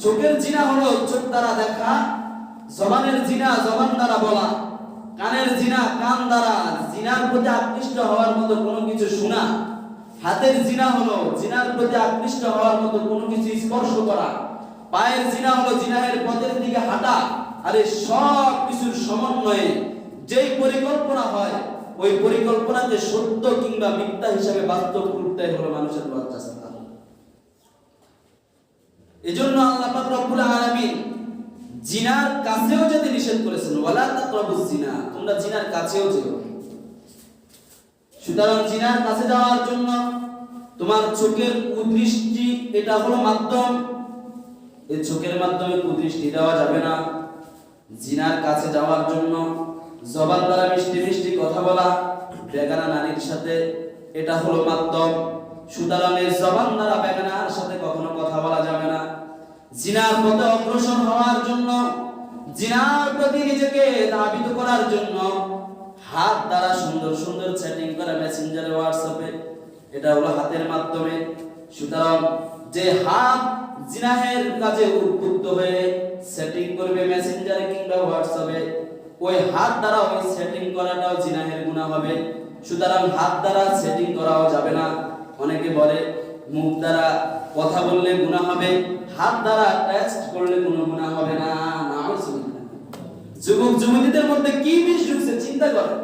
চোখের জিনা হলো চোখ দ্বারা দেখা, জবানের জিনা জবান দ্বারা বলা, কানের জিনা কান দ্বারা জিনার প্রতি আকৃষ্ট হওয়ার মতো কোনো কিছু শোনা, হাতের জিনা হলো জিনার প্রতি আকৃষ্ট হওয়ার মতো কোনো কিছু স্পর্শ করা, পায়ের জিনা হলো জিনাহের পথের দিকে হাঁটা। আর এই সব কিছুর সমন্বয়ে যেই পরিকল্পনা হয়, ওই পরিকল্পনাকে সত্য কিংবা মিথ্যা হিসাবে বাস্তব রূপটাই হলো মানুষের লজ্জা স্থান। এজন্য আল্লাহ পাক রব্বুল আলামিন জিনার কাছেও যেতে নিষেধ করেছেন, ওয়ালা তাকরাবুজ জিনা, তোমরা জিনার কাছেও যেও। সুতরাং জিনার কাছে যাওয়ার জন্য তোমার চোখের কুদৃষ্টি এটা হলো মাধ্যম। এই চোখের মাধ্যমে কুদৃষ্টি দেওয়া যাবে না। জিনার কাছে যাওয়ার জন্য জবান দ্বারা মিষ্টি মিষ্টি কথা বলা বেগানা নারীর সাথে, এটা হলো মাধ্যম। সুতরাং এই জবান দ্বারা বেগানার সাথে কখনো কথা বলা যাবে না। জিনার পথে অগ্রসর হওয়ার জন্য, জিনার প্রতি নিজেকে ধাবিত করার জন্য হাত দ্বারা সুন্দর সুন্দর চ্যাটিং করা মেসেঞ্জারে, হোয়াটসঅ্যাপে, এটা হলো হাতের মাধ্যমে। সুতরাং যে হাত জিনাহের কাজে উদ্বুদ্ধ হয়ে সেটিং করবে মেসেঞ্জারে কিংবা হোয়াটসঅ্যাপে, ওই হাত দ্বারা ওই সেটিং করাটাও জিনাহের গুনাহ হবে। সুতরাং হাত দ্বারা সেটিং করাও যাবে না। অনেকে বলে মুখ দ্বারা কথা বললে গুনাহ হবে, হাত দ্বারা টেক্সট করলে কোনো গুনাহ হবে না। নাউজুবিল্লাহ। যুবক যুবতীদের মধ্যে কি বিষ ঢুকছে চিন্তা করেন।